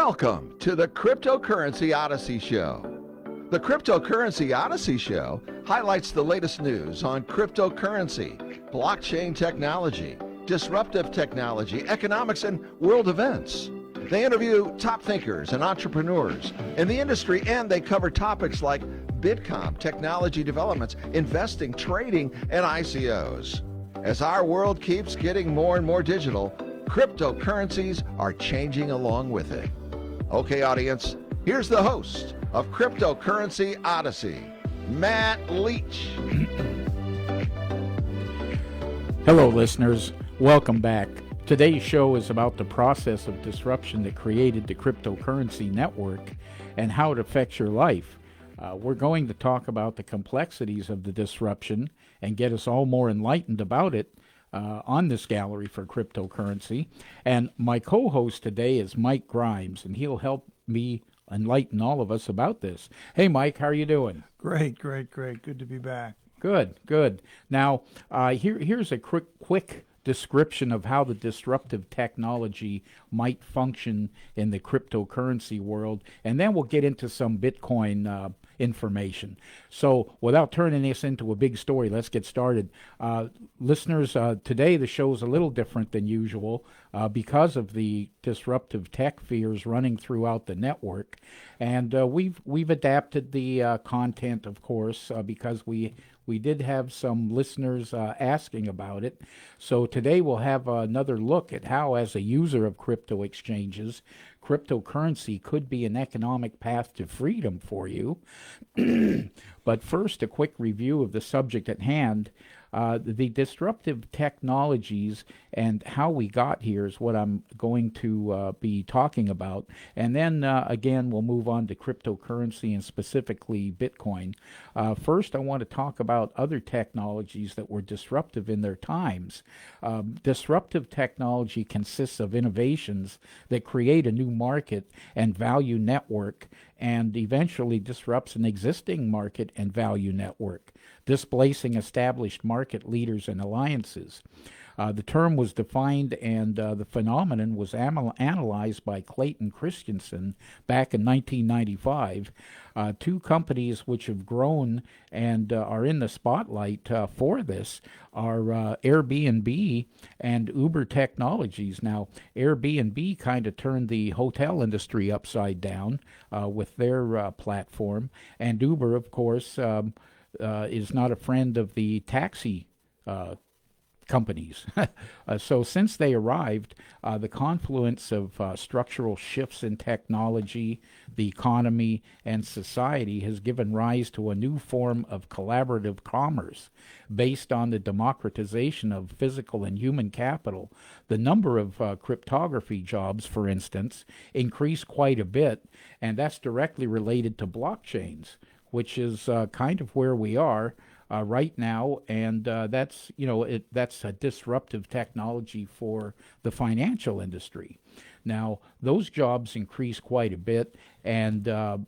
Welcome to the Cryptocurrency Odyssey Show. The Cryptocurrency Odyssey Show highlights the latest news on cryptocurrency, blockchain technology, disruptive technology, economics, and world events. They interview top thinkers and entrepreneurs in the industry, and they cover topics like Bitcoin, technology developments, investing, trading, and ICOs. As our world keeps getting more and more digital, cryptocurrencies are changing along with it. Okay, audience, here's the host of Cryptocurrency Odyssey, Matt Leach. Hello, listeners. Welcome back. Today's show is about the process of disruption that created the cryptocurrency network and how it affects your life. We're going to talk about the complexities of the disruption and get us all more enlightened about it on this gallery for cryptocurrency. And my co-host today is Mike Grimes, and he'll help me enlighten all of us about this. Hey, Mike, how are you doing? Great. Good to be back. Good. Now, here's a quick description of how the disruptive technology might function in the cryptocurrency world, and then we'll get into some Bitcoin information. So without turning this into a big story, let's get started. Listeners, today the show's a little different than usual because of the disruptive tech fears running throughout the network, and we've adapted the content, of course, because we did have some listeners asking about it. So today we'll have another look at how, as a user of crypto exchanges, cryptocurrency could be an economic path to freedom for you. But first, a quick review of the subject at hand. The disruptive technologies and how we got here is what I'm going to be talking about. And then, again, we'll move on to cryptocurrency and specifically Bitcoin. First, I want to talk about other technologies that were disruptive in their times. Disruptive technology consists of innovations that create a new market and value network and eventually disrupts an existing market and value network, displacing established market leaders and alliances. The term was defined and the phenomenon was analyzed by Clayton Christensen back in 1995. Two companies which have grown and are in the spotlight for this are Airbnb and Uber Technologies. Now, Airbnb kind of turned the hotel industry upside down with their platform, and Uber, of course, is not a friend of the taxi companies. So since they arrived, the confluence of structural shifts in technology, the economy, and society has given rise to a new form of collaborative commerce based on the democratization of physical and human capital. The number of cryptography jobs, for instance, increased quite a bit, and that's directly related to blockchains, which is kind of where we are right now, and that's a disruptive technology for the financial industry. Now, those jobs increase quite a bit and are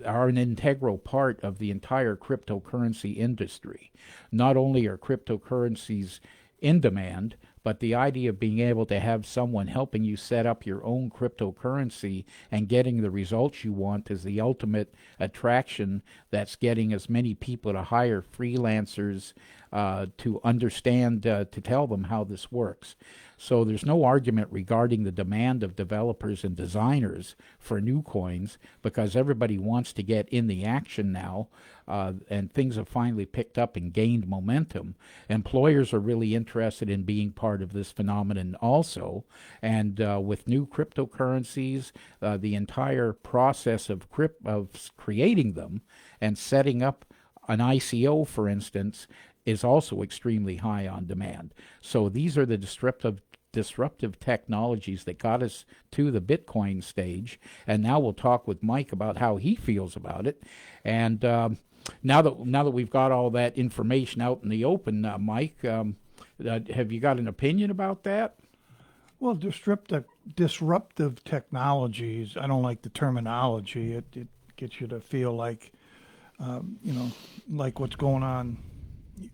an integral part of the entire cryptocurrency industry. Not only are cryptocurrencies in demand, but the idea of being able to have someone helping you set up your own cryptocurrency and getting the results you want is the ultimate attraction that's getting as many people to hire freelancers to understand, to tell them how this works. So there's no argument regarding the demand of developers and designers for new coins because everybody wants to get in the action now, and things have finally picked up and gained momentum. Employers are really interested in being part of this phenomenon also, and with new cryptocurrencies, the entire process of creating them and setting up an ICO, for instance, is also extremely high on demand. So these are the disruptive technologies that got us to the Bitcoin stage, and now we'll talk with Mike about how he feels about it. And now that we've got all that information out in the open, Mike, have you got an opinion about that? Well, disruptive technologies, I don't like the terminology. It gets you to feel like, like what's going on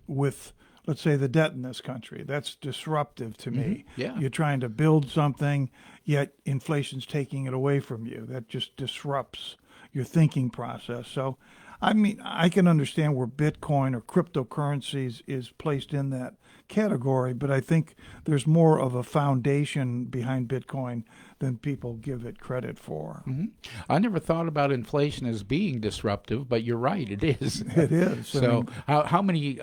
with let's say, the debt in this country. That's disruptive to me. Yeah. You're trying to build something, yet inflation's taking it away from you. That just disrupts your thinking process. So, I mean, I can understand where Bitcoin or cryptocurrencies is placed in that category, but I think there's more of a foundation behind Bitcoin than people give it credit for. I never thought about inflation as being disruptive, but you're right, it is. It is. So how many,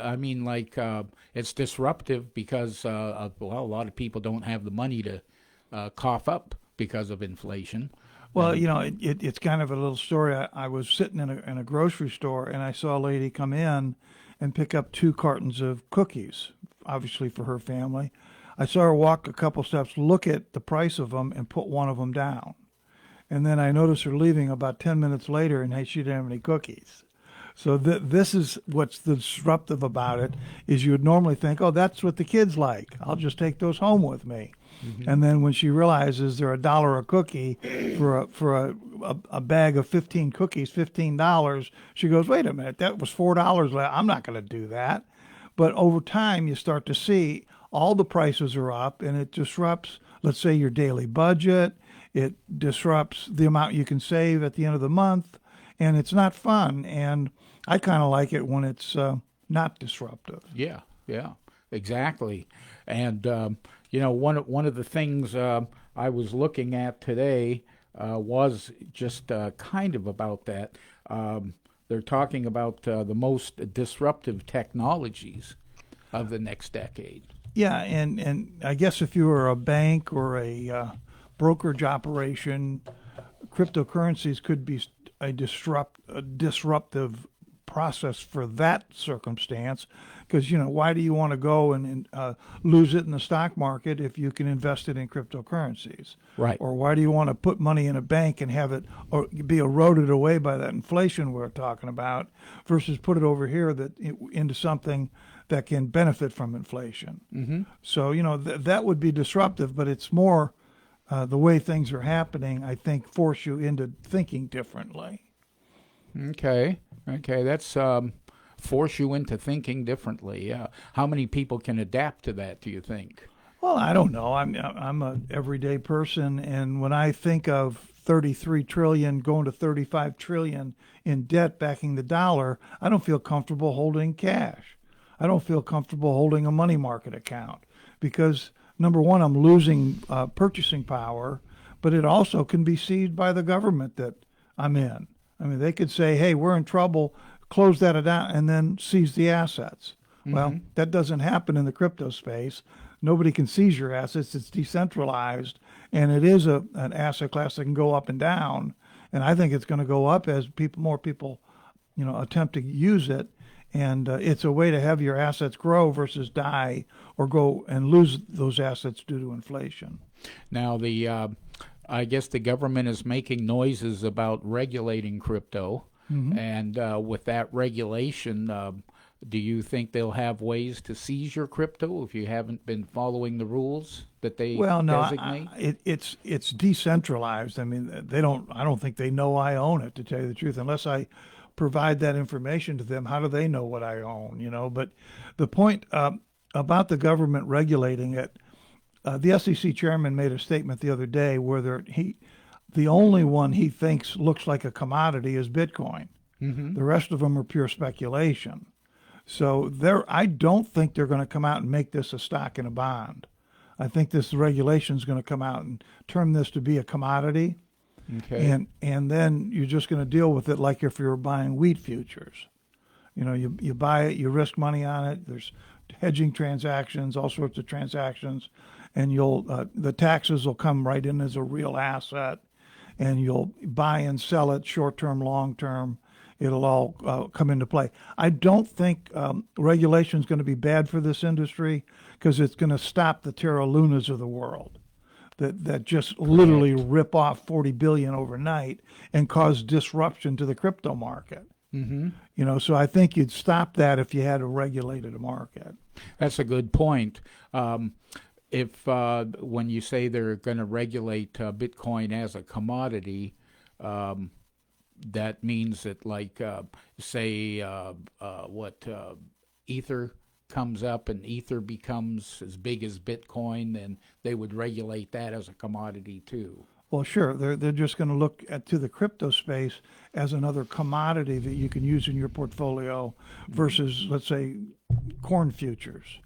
it's disruptive because, a lot of people don't have the money to cough up because of inflation. Well, it's kind of a little story. I was sitting in a grocery store, and I saw a lady come in and pick up 2 cartons of cookies, obviously for her family. I saw her walk a couple steps, look at the price of them, and put one of them down. And then I noticed her leaving about 10 minutes later, and hey, she didn't have any cookies. So this is what's disruptive about it, is you would normally think, oh, that's what the kids like. I'll just take those home with me. And then when she realizes they're $1 a cookie for a bag of 15 cookies, $15, she goes, wait a minute, that was $4. I'm not going to do that. But over time, you start to see all the prices are up, and it disrupts, let's say, your daily budget. It disrupts the amount you can save at the end of the month, and it's not fun. And I kind of like it when it's not disruptive. Yeah, exactly. And one of the things I was looking at today was just kind of about that. They're talking about the most disruptive technologies of the next decade. Yeah, and I guess if you were a bank or a brokerage operation, cryptocurrencies could be a disruptive process for that circumstance, because why do you want to go and lose it in the stock market if you can invest it in cryptocurrencies? Right. Or why do you want to put money in a bank and have it or be eroded away by that inflation we're talking about, versus put it over here into something that can benefit from inflation? So that would be disruptive, but it's more the way things are happening, I think, force you into thinking differently. Okay, that's force you into thinking differently. Yeah. How many people can adapt to that, do you think? Well, I don't know. I'm an everyday person, and when I think of 33 trillion going to 35 trillion in debt backing the dollar, I don't feel comfortable holding cash. I don't feel comfortable holding a money market account because, number one, I'm losing purchasing power, but it also can be seized by the government that I'm in. I mean, they could say, hey, we're in trouble, close that down, and then seize the assets. Well, that doesn't happen in the crypto space. Nobody can seize your assets. It's decentralized, and it is an asset class that can go up and down. And I think it's going to go up as more people, attempt to use it. And it's a way to have your assets grow versus die or go and lose those assets due to inflation. Now, I guess the government is making noises about regulating crypto. And with that regulation, do you think they'll have ways to seize your crypto if you haven't been following the rules that they designate? It's decentralized. I mean, I don't think they know I own it, to tell you the truth, unless I provide that information to them. How do they know what I own? But the point about the government regulating it, the SEC chairman made a statement the other day where the only one he thinks looks like a commodity is Bitcoin. The rest of them are pure speculation. So I don't think they're going to come out and make this a stock and a bond. I think this regulation is going to come out and term this to be a commodity. Okay. And then you're just going to deal with it like if you were buying wheat futures. You buy it, you risk money on it. There's hedging transactions, all sorts of transactions, and the taxes will come right in as a real asset, and you'll buy and sell it short term, long term. It'll all come into play. I don't think regulation is going to be bad for this industry because it's going to stop the Terra Lunas of the world that just literally rip off 40 billion overnight and cause disruption to the crypto market. So I think you'd stop that if you had a regulated market. That's a good point. If when you say they're going to regulate Bitcoin as a commodity, that means that, like, say, Ether comes up and Ether becomes as big as Bitcoin, then they would regulate that as a commodity too. Well, sure. They're just going to look at to the crypto space as another commodity that you can use in your portfolio versus, let's say, corn futures.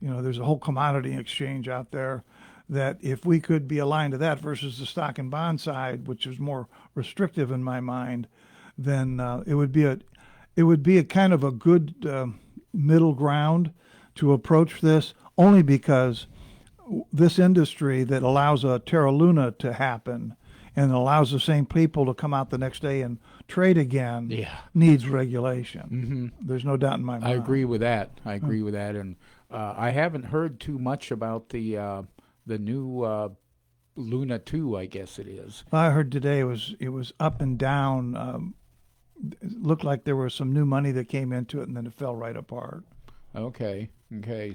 You know, there's a whole commodity exchange out there that if we could be aligned to that versus the stock and bond side, which is more restrictive in my mind, then it would be a kind of a good middle ground to approach this, only because this industry that allows a Terra Luna to happen and allows the same people to come out the next day and trade again needs regulation. There's no doubt in my mind. I agree with that. And I haven't heard too much about the new Luna 2, I guess it is. I heard today it was up and down. It looked like there was some new money that came into it, and then it fell right apart. Okay.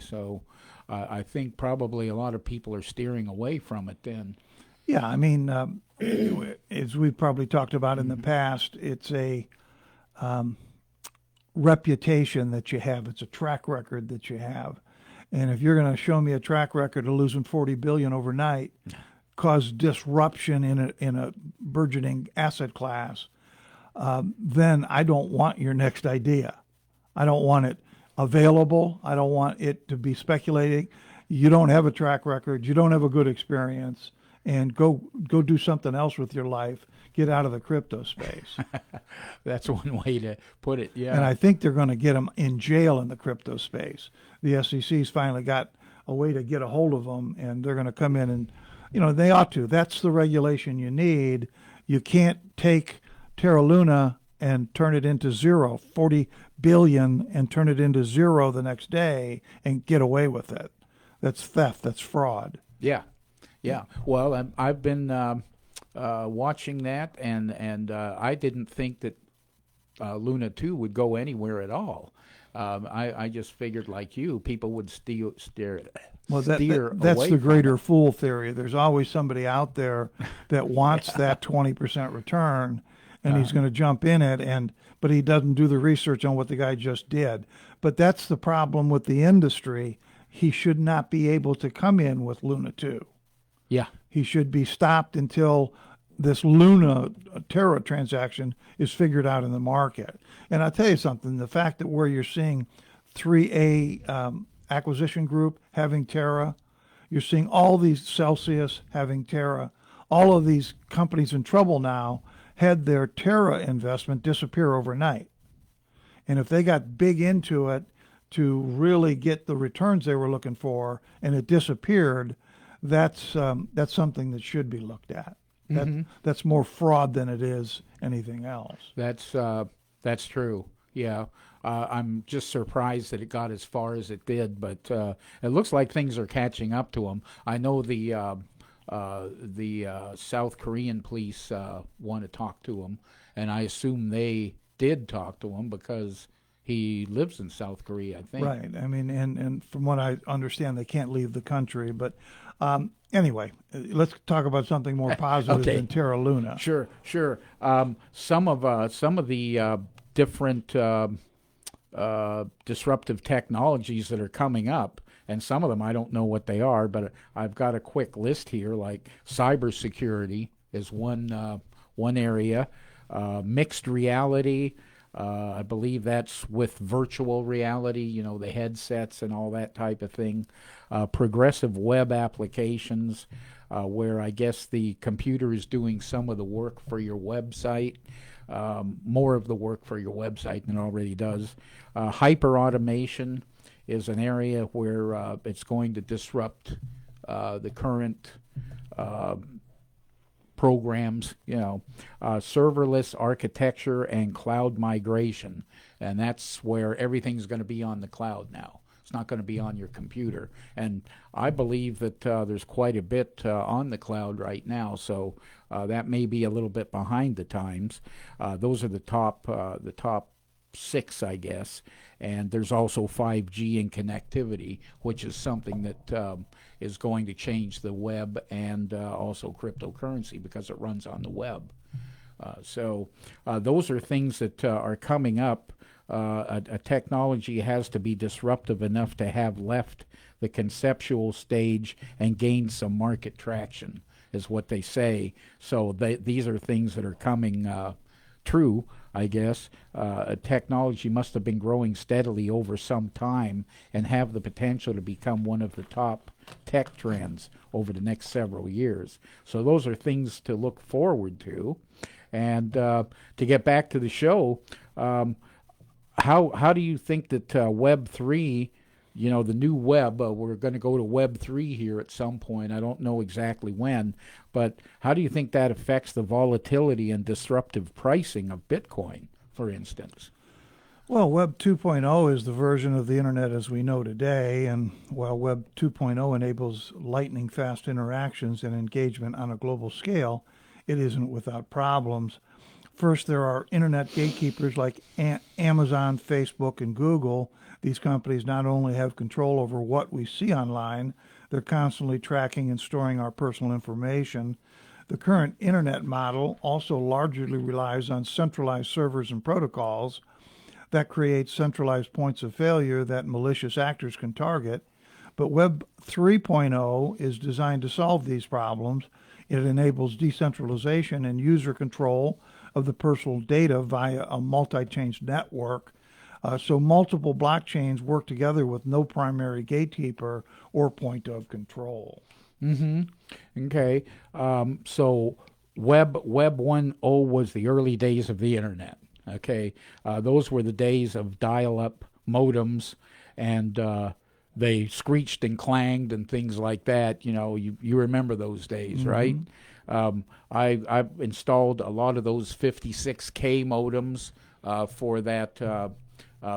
So I think probably a lot of people are steering away from it then. Yeah, I mean, as we've probably talked about in the past, it's a reputation that you have. It's a track record that you have. And if you're going to show me a track record of losing $40 billion overnight, cause disruption in a burgeoning asset class, then I don't want your next idea. I don't want it available. I don't want it to be speculating. You don't have a track record. You don't have a good experience, and go do something else with your life. Get out of the crypto space. That's one way to put it. Yeah. And I think they're going to get them in jail in the crypto space. The SEC's finally got a way to get a hold of them, and they're going to come in and, they ought to. That's the regulation you need. You can't take Terra Luna and turn it into zero, 40 billion, and turn it into zero the next day and get away with it. That's theft. That's fraud. Yeah. Well, I've been watching that, and I didn't think that Luna 2 would go anywhere at all. I just figured, like you, people would steer that's away the greater fool theory. There's always somebody out there that wants that 20% return, and he's going to jump in it, but he doesn't do the research on what the guy just did. But that's the problem with the industry. He should not be able to come in with Luna 2. Yeah. He should be stopped until this Luna Terra transaction is figured out in the market. And I'll tell you something, the fact that where you're seeing 3A acquisition group having Terra, you're seeing all these Celsius having Terra, all of these companies in trouble now had their Terra investment disappear overnight. And if they got big into it to really get the returns they were looking for and it disappeared, that's something that should be looked at. That's more fraud than it is anything else. That's true. Yeah. I'm just surprised that it got as far as it did, but it looks like things are catching up to them. I know the South Korean police want to talk to him, and I assume they did talk to him because he lives in South Korea, I think. Right. I mean, and from what I understand, they can't leave the country. But anyway, let's talk about something more positive than Terra Luna. Sure. Some of the different disruptive technologies that are coming up, and some of them I don't know what they are, but I've got a quick list here. Like cybersecurity is one area, mixed reality. I believe that's with virtual reality, the headsets and all that type of thing. Progressive web applications, where I guess the computer is doing some of the work for your website, more of the work for your website than it already does. Hyper automation is an area where it's going to disrupt the current programs, serverless architecture and cloud migration. And that's where everything's going to be on the cloud now. It's not going to be on your computer. And I believe that there's quite a bit on the cloud right now, so that may be a little bit behind the times. Those are the top 6, I guess. And there's also 5G and connectivity, which is something that is going to change the web and also cryptocurrency because it runs on the web. So those are things that are coming up. a technology has to be disruptive enough to have left the conceptual stage and gained some market traction, is what they say. So these are things that are coming true, I guess. Technology must have been growing steadily over some time and have the potential to become one of the top tech trends over the next several years. So those are things to look forward to. And to get back to the show, how do you think that Web 3, the new web, we're going to go to Web 3 here at some point. I don't know exactly when, but how do you think that affects the volatility and disruptive pricing of Bitcoin, for instance? Well, Web 2.0 is the version of the internet as we know today, and while Web 2.0 enables lightning fast interactions and engagement on a global scale, it isn't without problems. First, there are internet gatekeepers like Amazon, Facebook, and Google. These companies not only have control over what we see online, they're constantly tracking and storing our personal information. The current internet model also largely relies on centralized servers and protocols that create centralized points of failure that malicious actors can target. But Web 3.0 is designed to solve these problems. It enables decentralization and user control of the personal data via a multi-chain network. So multiple blockchains work together with no primary gatekeeper or point of control. Okay. So Web 1.0 was the early days of the internet. Okay. Those were the days of dial-up modems, and they screeched and clanged and things like that. You remember those days, right? I've installed a lot of those 56K modems for that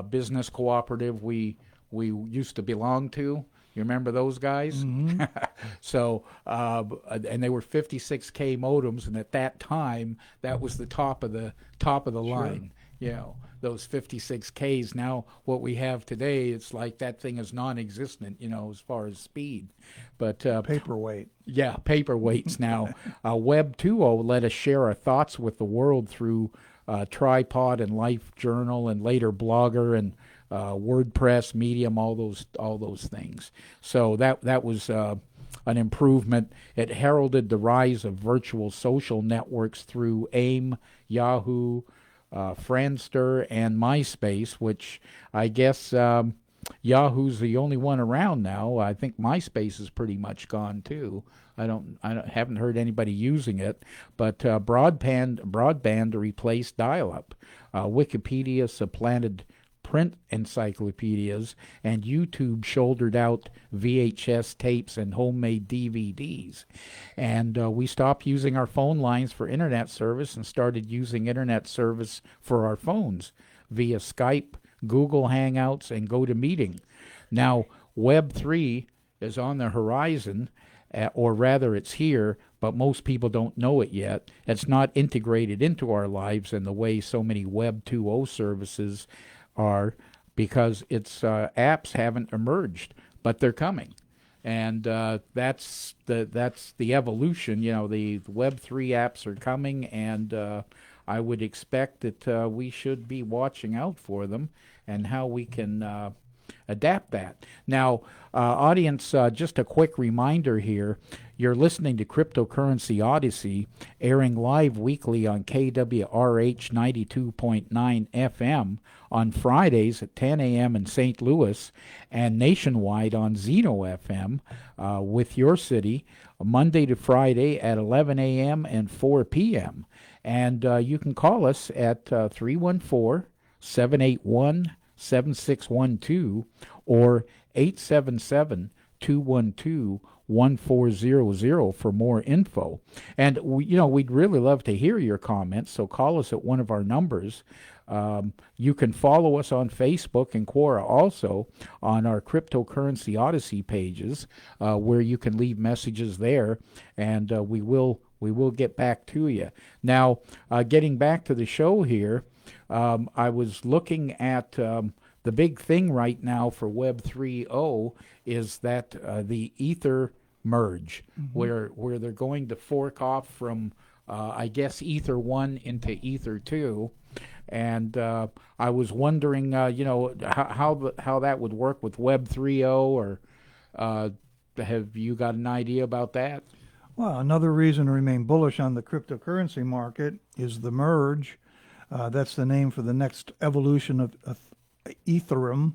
business cooperative we used to belong to. You remember those guys? So, and they were 56K modems, and at that time, that was the top of the line. Those 56Ks. Now, what we have today, it's like that thing is non-existent. As far as speed, but Paperweight. yeah, paperweights now. Web 2.0 let us share our thoughts with the world through Tripod and Life Journal, and later Blogger and WordPress, Medium, all those things. So that was an improvement. It heralded the rise of virtual social networks through AIM, Yahoo, Friendster, and MySpace, which I guess Yahoo's the only one around now. I think MySpace is pretty much gone too. I haven't heard anybody using it, but broadband replaced dial-up. Wikipedia supplanted print encyclopedias, and YouTube shouldered out VHS tapes and homemade DVDs. And we stopped using our phone lines for internet service and started using internet service for our phones via Skype, Google Hangouts, and GoToMeeting. Now, Web 3 is on the horizon, or rather it's here, but most people don't know it yet. It's not integrated into our lives in the way so many Web 2.0 services are, because its apps haven't emerged, but they're coming. And that's the evolution. The Web 3 apps are coming, and I would expect that we should be watching out for them and how we can adapt that. Now, audience, just a quick reminder here. You're listening to Cryptocurrency Odyssey, airing live weekly on KWRH 92.9 FM on Fridays at 10 a.m. in St. Louis, and nationwide on Zeno FM with your city, Monday to Friday at 11 a.m. and 4 p.m. And you can call us at 314-781-7612 or 877-212-1400 for more info. And we'd really love to hear your comments, so call us at one of our numbers. You can follow us on Facebook and Quora, also on our Cryptocurrency Odyssey pages, where you can leave messages there, and we will get back to you. Now, getting back to the show here, I was looking at the big thing right now for Web 3.0 is that the Ether merge, where they're going to fork off from, I guess, Ether 1 into Ether 2. And I was wondering, how that would work with Web 3.0, or have you got an idea about that? Well, another reason to remain bullish on the cryptocurrency market is the merge. That's the name for the next evolution of Ethereum.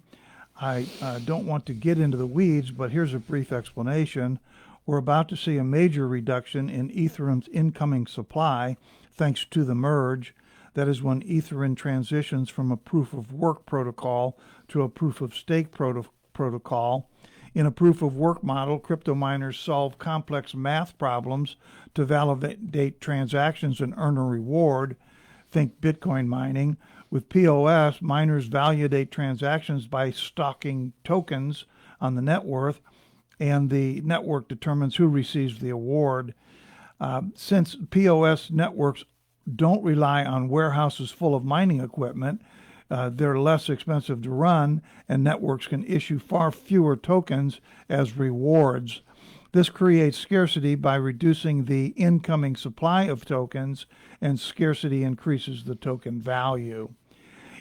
I don't want to get into the weeds, but here's a brief explanation. We're about to see a major reduction in Ethereum's incoming supply thanks to the merge. That is when Ethereum transitions from a proof of work protocol to a proof of stake protocol. In a proof of work model, crypto miners solve complex math problems to validate transactions and earn a reward. Think Bitcoin mining. With POS, miners validate transactions by stocking tokens on the net worth, and the network determines who receives the award. Since POS networks don't rely on warehouses full of mining equipment, they're less expensive to run, and networks can issue far fewer tokens as rewards. This creates scarcity by reducing the incoming supply of tokens, and scarcity increases the token value.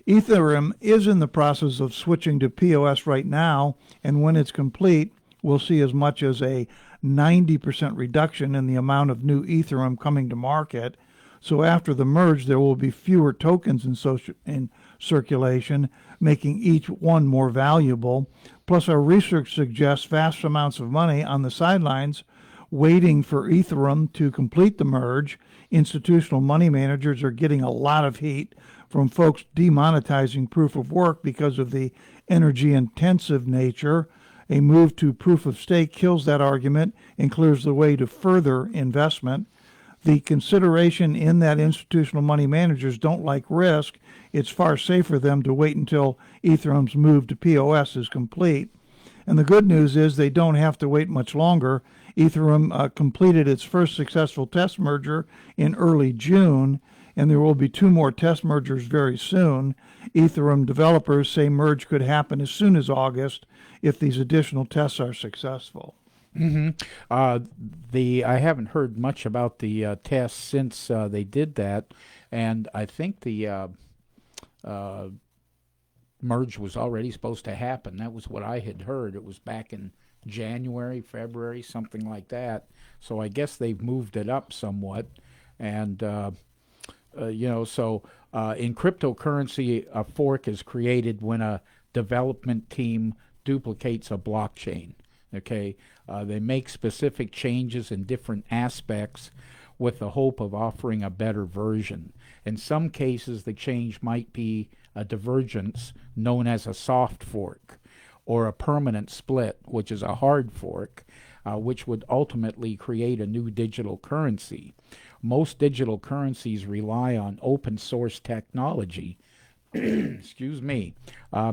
Ethereum is in the process of switching to POS right now, and when it's complete, we'll see as much as a 90% reduction in the amount of new Ethereum coming to market. So after the merge, there will be fewer tokens in circulation, making each one more valuable. Plus, our research suggests vast amounts of money on the sidelines waiting for Ethereum to complete the merge. Institutional money managers are getting a lot of heat from folks demonetizing proof of work because of the energy intensive nature. A move to proof of stake kills that argument and clears the way to further investment. The consideration in that institutional money managers don't like risk. It's far safer for them to wait until Ethereum's move to POS is complete. And the good news is they don't have to wait much longer. Ethereum completed its first successful test merger in early June, and there will be 2 more test mergers very soon. Ethereum developers say merge could happen as soon as August if these additional tests are successful. Mm-hmm. I haven't heard much about the tests since they did that, and I think the merge was already supposed to happen. That was what I had heard. It was back in January, February, something like that. So I guess they've moved it up somewhat, and in cryptocurrency, a fork is created when a development team duplicates a blockchain. Okay, they make specific changes in different aspects with the hope of offering a better version. In some cases, the change might be a divergence known as a soft fork, or a permanent split, which is a hard fork, which would ultimately create a new digital currency. Most digital currencies rely on open source technology, excuse me,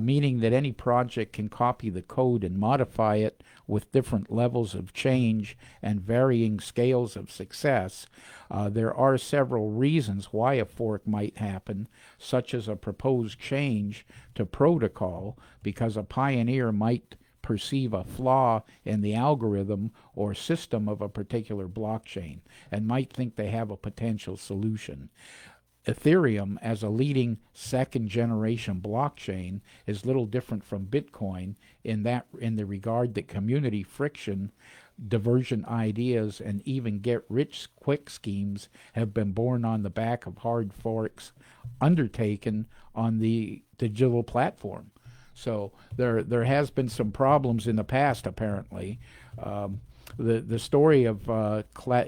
meaning that any project can copy the code and modify it with different levels of change and varying scales of success. There are several reasons why a fork might happen, such as a proposed change to protocol, because a pioneer might perceive a flaw in the algorithm or system of a particular blockchain and might think they have a potential solution. Ethereum, as a leading second-generation blockchain, is little different from Bitcoin in the regard that community friction, divergent ideas, and even get-rich-quick schemes have been born on the back of hard forks undertaken on the digital platform. So there has been some problems in the past, apparently. The story of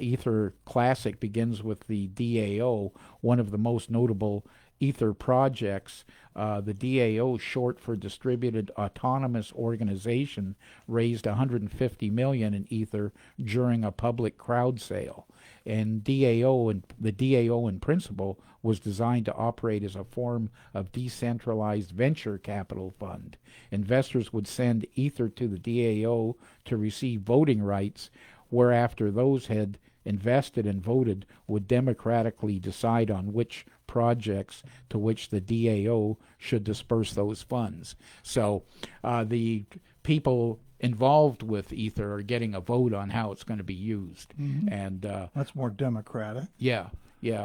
Ether Classic begins with the DAO, one of the most notable Ether projects. The DAO, short for Distributed Autonomous Organization, raised $150 million in Ether during a public crowd sale. And the DAO in principle was designed to operate as a form of decentralized venture capital fund. Investors would send Ether to the DAO to receive voting rights, whereafter those had invested and voted would democratically decide on which projects to which the DAO should disperse those funds. So the people involved with Ether are getting a vote on how it's going to be used. Mm-hmm. And that's more democratic. Yeah.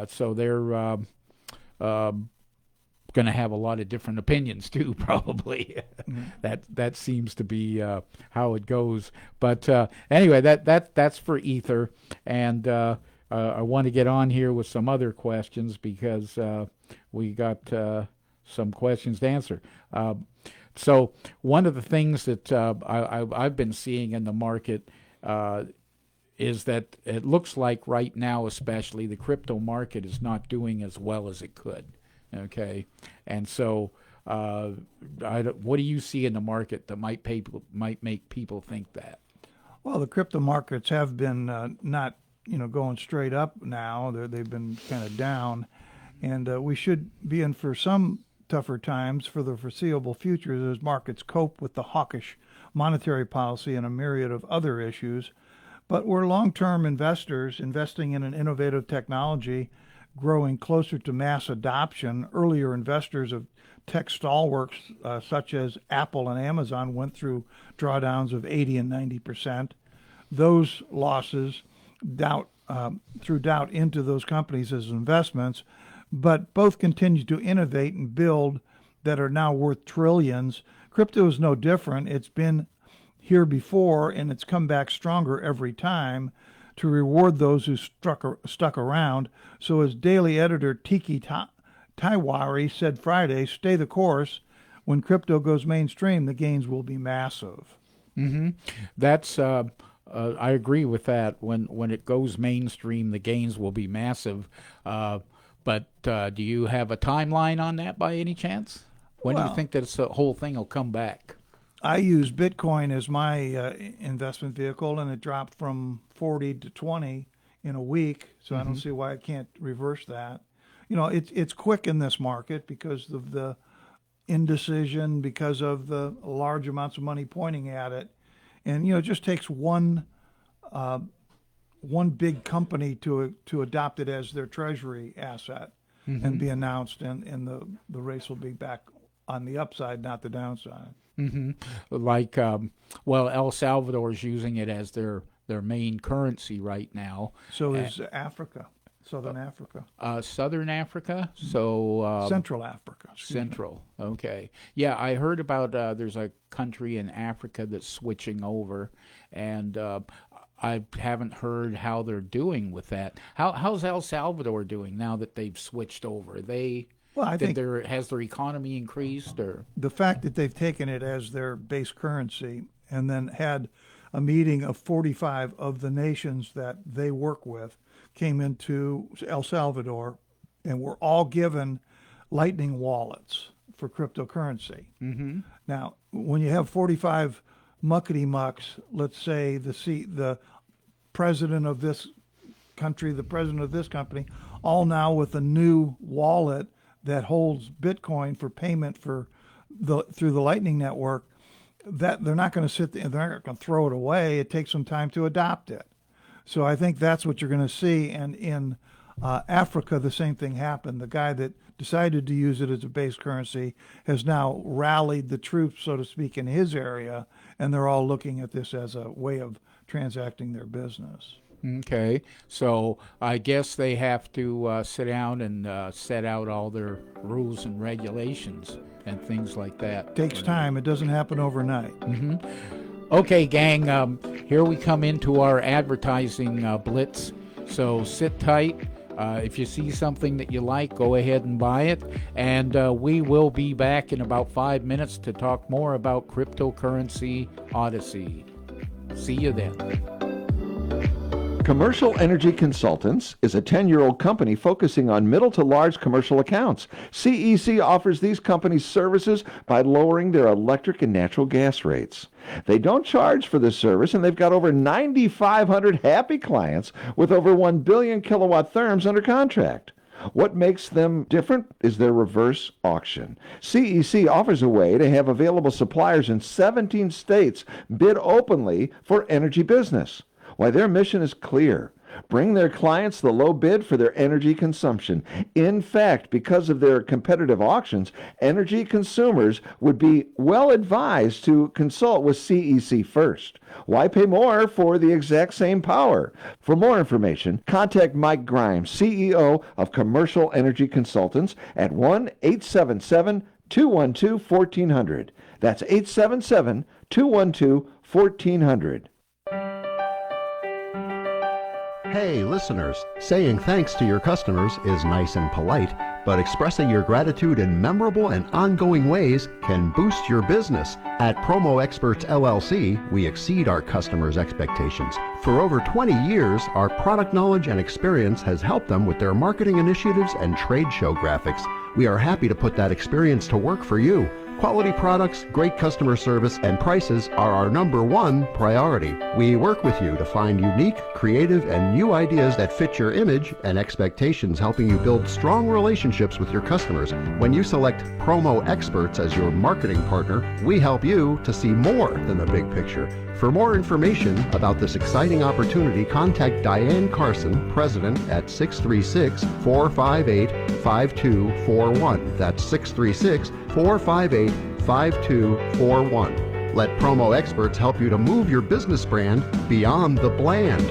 So they're going to have a lot of different opinions too, probably. That seems to be how it goes. But anyway, that's for Ether, and I want to get on here with some other questions because we got some questions to answer. So one of the things that I've been seeing in the market is that it looks like right now, especially, the crypto market is not doing as well as it could. Okay, and so what do you see in the market that might make people think that? Well, the crypto markets have been not going straight up now. They've been kind of down, and we should be in for some tougher times for the foreseeable future as markets cope with the hawkish monetary policy and a myriad of other issues. But we're long-term investors investing in an innovative technology growing closer to mass adoption. Earlier investors of tech stalwarts such as Apple and Amazon went through drawdowns of 80 and 90%. Those losses threw doubt into those companies as investments, but both continue to innovate and build that are now worth trillions. Crypto is no different. It's been here before, and it's come back stronger every time to reward those who stuck around. So as daily editor Tiki Taiwari said Friday, stay the course. When crypto goes mainstream, the gains will be massive. Mm-hmm. That's I agree with that. When it goes mainstream, the gains will be massive. But do you have a timeline on that by any chance? When do you think that the whole thing will come back? I use Bitcoin as my investment vehicle, and it dropped from 40 to 20 in a week. So I don't see why I can't reverse that. It's quick in this market because of the indecision, because of the large amounts of money pointing at it, and it just takes one big company to adopt it as their treasury asset and be announced, and the race will be back on the upside, not the downside. Mm-hmm. Like, El Salvador is using it as their main currency right now. So is Africa, Southern Africa. Southern Africa? So Central Africa. Central. Okay. Yeah, I heard about there's a country in Africa that's switching over, and I haven't heard how they're doing with that. How's El Salvador doing now that they've switched over? I think has their economy increased, or the fact that they've taken it as their base currency and then had a meeting of 45 of the nations that they work with came into El Salvador and were all given Lightning wallets for cryptocurrency. Mm-hmm. Now, when you have 45 muckety mucks, let's say the president of this country, the president of this company, all now with a new wallet that holds Bitcoin for payment through the Lightning Network, that they're not going to sit there, they're not going to throw it away. It takes some time to adopt it. So I think that's what you're going to see. And in Africa, the same thing happened. The guy that decided to use it as a base currency has now rallied the troops, so to speak, in his area, and they're all looking at this as a way of transacting their business. Okay, so I guess they have to sit down and set out all their rules and regulations and things like that. Takes time. It doesn't happen overnight. Mm-hmm. Okay, gang, here we come into our advertising blitz. So sit tight. If you see something that you like, go ahead and buy it. And we will be back in about 5 minutes to talk more about cryptocurrency Odyssey. See you then. Commercial Energy Consultants is a 10-year-old company focusing on middle to large commercial accounts. CEC offers these companies services by lowering their electric and natural gas rates. They don't charge for this service, and they've got over 9,500 happy clients with over 1 billion kilowatt therms under contract. What makes them different is their reverse auction. CEC offers a way to have available suppliers in 17 states bid openly for energy business. Why, their mission is clear. bring their clients the low bid for their energy consumption. In fact, because of their competitive auctions, energy consumers would be well advised to consult with CEC first. Why pay more for the exact same power? For more information, contact Mike Grimes, CEO of Commercial Energy Consultants at 1-877-212-1400. That's 877-212-1400. Hey, listeners, saying thanks to your customers is nice and polite, but expressing your gratitude in memorable and ongoing ways can boost your business. At Promo Experts LLC, we exceed our customers' expectations. For over 20 years, our product knowledge and experience has helped them with their marketing initiatives and trade show graphics. We are happy to put that experience to work for you. Quality products, great customer service, and prices are our #1 priority. We work with you to find unique, creative, and new ideas that fit your image and expectations, helping you build strong relationships with your customers. When you select Promo Experts as your marketing partner, we help you to see more than the big picture. For more information about this exciting opportunity, contact Diane Carson, President, at 636-458-5241. That's 636-458-5241. Let Promo Experts help you to move your business brand beyond the bland.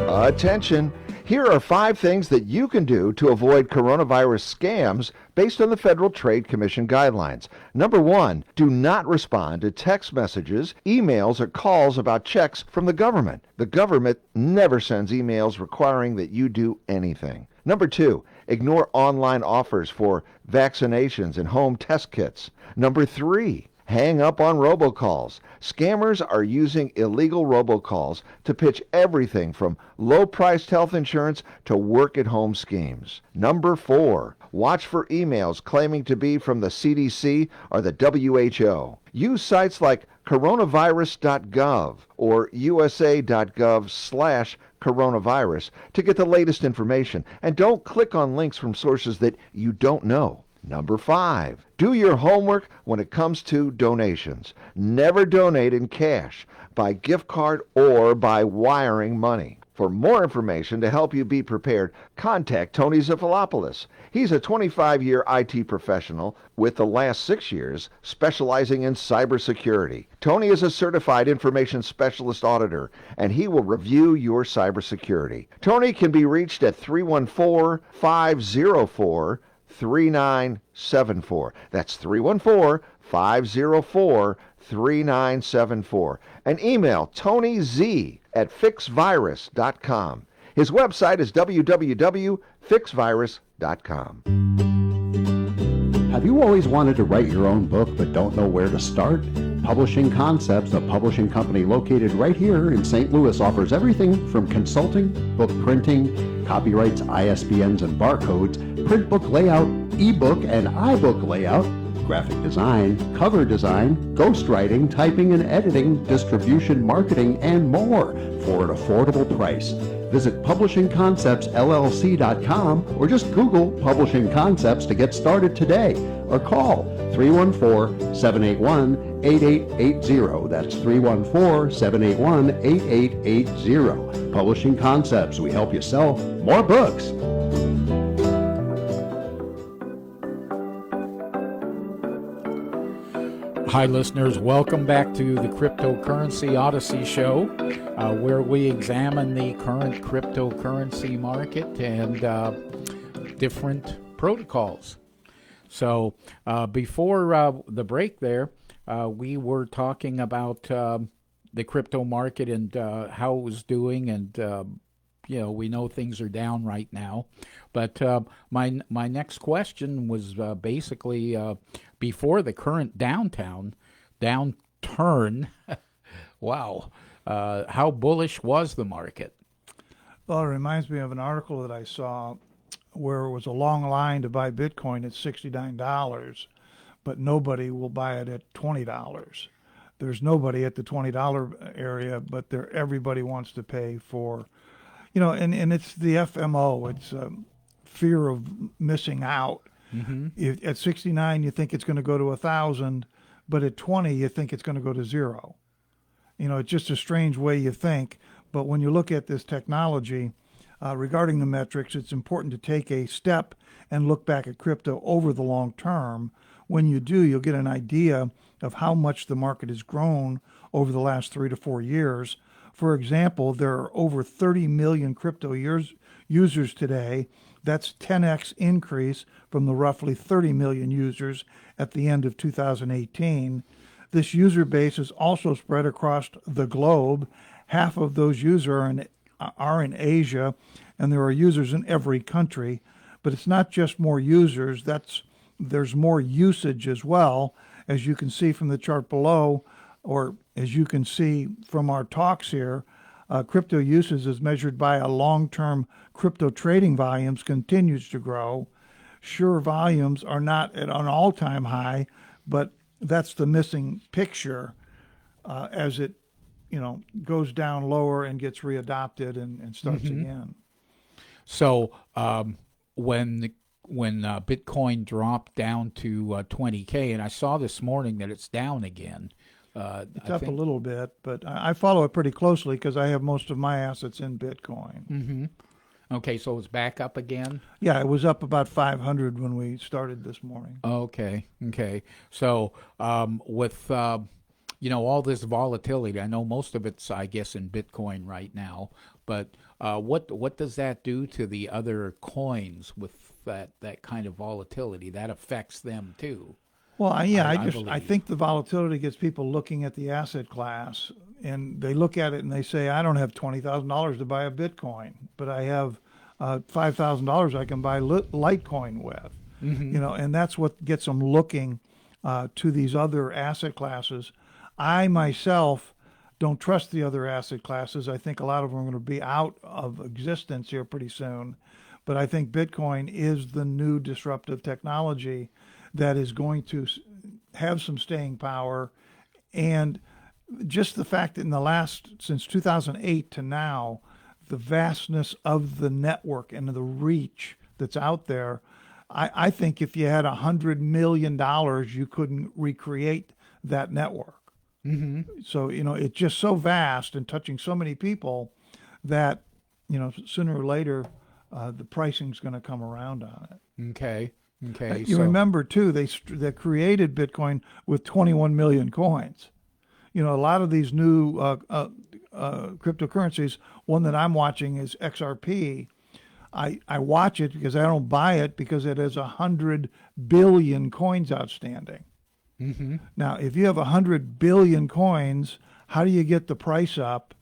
Attention! Here are 5 things that you can do to avoid coronavirus scams based on the Federal Trade Commission guidelines. Number 1, do not respond to text messages, emails, or calls about checks from the government. The government never sends emails requiring that you do anything. Number 2, ignore online offers for vaccinations and home test kits. Number 3, hang up on robocalls. Scammers are using illegal robocalls to pitch everything from low-priced health insurance to work-at-home schemes. Number 4, watch for emails claiming to be from the CDC or the WHO. Use sites like coronavirus.gov or usa.gov/coronavirus to get the latest information, and don't click on links from sources that you don't know. Number 5, do your homework when it comes to donations. Never donate in cash, by gift card, or by wiring money. For more information to help you be prepared, contact Tony Zifilopoulos. He's a 25-year IT professional with the last 6 years specializing in cybersecurity. Tony is a certified information specialist auditor, and he will review your cybersecurity. Tony can be reached at 314-504-3974. That's 314-504-3974. And email TonyZ@fixvirus.com. His website is www.fixvirus.com. Have you always wanted to write your own book but don't know where to start? Publishing Concepts, a publishing company located right here in St. Louis, offers everything from consulting, book printing, copyrights, ISBNs and barcodes, print book layout, ebook and iBook layout, graphic design, cover design, ghostwriting, typing and editing, distribution, marketing, and more for an affordable price. Visit publishingconceptsllc.com or just Google Publishing Concepts to get started today, or call 314-781-8880. That's 314-781-8880. Publishing Concepts. We help you sell more books. Hi, listeners. Welcome back to the Cryptocurrency Odyssey Show, where we examine the current cryptocurrency market and different protocols. So before the break there, we were talking about the crypto market and how it was doing, and we know things are down right now. But my next question was basically before the current downturn. Wow, how bullish was the market? Well, it reminds me of an article that I saw where it was a long line to buy Bitcoin at $69, but nobody will buy it at $20. There's nobody at the $20 area, but everybody wants to pay for, and it's the FMO. It's fear of missing out. Mm-hmm. At 69, you think it's going to go to 1,000, but at 20, you think it's going to go to 0. It's just a strange way you think. But when you look at this technology, regarding the metrics, it's important to take a step and look back at crypto over the long term. When you do, you'll get an idea of how much the market has grown over the last 3 to 4 years. For example, there are over 30 million crypto users today. That's 10x increase from the roughly 30 million users at the end of 2018. This user base is also spread across the globe. Half of those users are in Asia, and there are users in every country. But it's not just more users, there's more usage as well. As you can see from the chart below, or as you can see from our talks here, crypto usage is measured by a long-term crypto trading volumes continues to grow. Sure, volumes are not at an all-time high, but that's the missing picture as it goes down lower and gets readopted and starts again. So when Bitcoin dropped down to 20K, and I saw this morning that it's down again. It's up a little bit, but I follow it pretty closely because I have most of my assets in Bitcoin. Mm-hmm. Okay, so it's back up again? Yeah, it was up about 500 when we started this morning. Okay. So with all this volatility, I know most of it's, I guess, in Bitcoin right now, but what does that do to the other coins with that kind of volatility? That affects them too. Well, I I think the volatility gets people looking at the asset class, and they look at it and they say, I don't have $20,000 to buy a Bitcoin, but I have $5,000 I can buy Litecoin with. And that's what gets them looking to these other asset classes. I myself don't trust the other asset classes. I think a lot of them are going to be out of existence here pretty soon. But I think Bitcoin is the new disruptive technology that is going to have some staying power. And just the fact that since 2008 to now, the vastness of the network and the reach that's out there, I think if you had $100 million, you couldn't recreate that network. Mm-hmm. So, it's just so vast and touching so many people that, sooner or later, the pricing's going to come around on it. Okay. You remember too, they created Bitcoin with 21 million coins. A lot of these new cryptocurrencies. One that I'm watching is XRP. I watch it because I don't buy it because it has 100 billion coins outstanding. Mm-hmm. Now, if you have 100 billion coins, how do you get the price up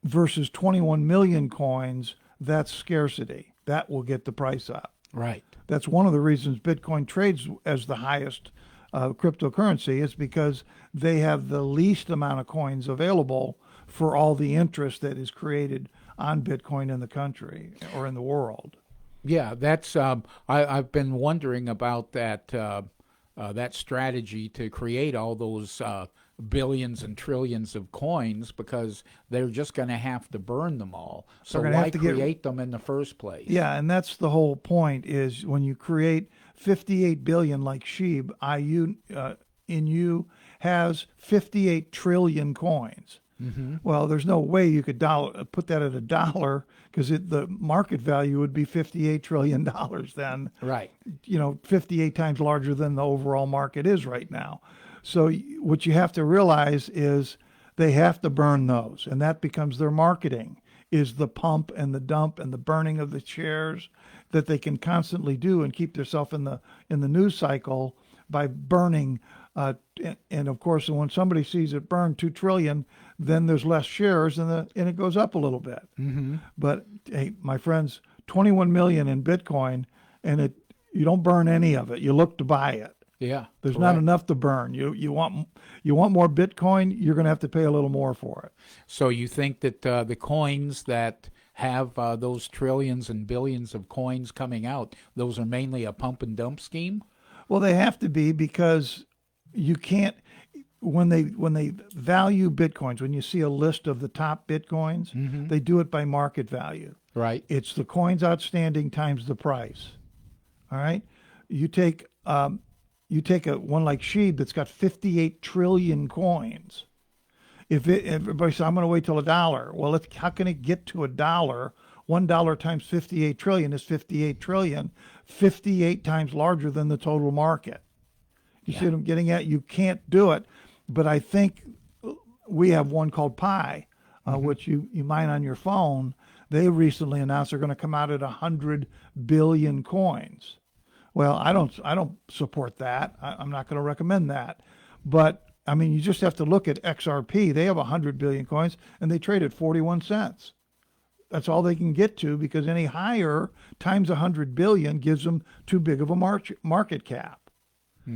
versus 21 million coins? That's scarcity. That will get the price up. Right. That's one of the reasons Bitcoin trades as the highest cryptocurrency is because they have the least amount of coins available for all the interest that is created on Bitcoin in the country or in the world. Yeah, that's I've been wondering about that strategy to create all those billions and trillions of coins because they're just going to have to burn them all. So why create them in the first place? Yeah, and that's the whole point is when you create 58 billion like SHIB, IU has 58 trillion coins. Mm-hmm. Well, there's no way you could put that at $1 because the market value would be $58 trillion then. Right. 58 times larger than the overall market is right now. So what you have to realize is they have to burn those, and that becomes their marketing, is the pump and the dump and the burning of the shares that they can constantly do and keep themselves in the news cycle by burning. And of course, when somebody sees it burn 2 trillion, then there's less shares and it goes up a little bit. Mm-hmm. But hey, my friends, 21 million in Bitcoin, and you don't burn any of it. You look to buy it. Yeah, there's correct. Not enough to burn. You want more Bitcoin, you're going to have to pay a little more for it. So you think that the coins that have those trillions and billions of coins coming out, those are mainly a pump and dump scheme? Well, they have to be because you can't. When they value Bitcoins, when you see a list of the top Bitcoins, mm-hmm. they do it by market value. Right. It's the coins outstanding times the price. All right. You take one like SHIB that's got 58 trillion coins. If everybody says, I'm going to wait till $1, well, how can it get to $1? $1 times 58 trillion is 58 trillion, 58 times larger than the total market. You see what I'm getting at? You can't do it. But I think we have one called Pi, which you mine on your phone. They recently announced they're going to come out at 100 billion coins. Well, I don't support that. I'm not going to recommend that. But I mean, you just have to look at XRP. They have 100 billion coins, and they trade at 41 cents. That's all they can get to, because any higher times 100 billion gives them too big of a market cap.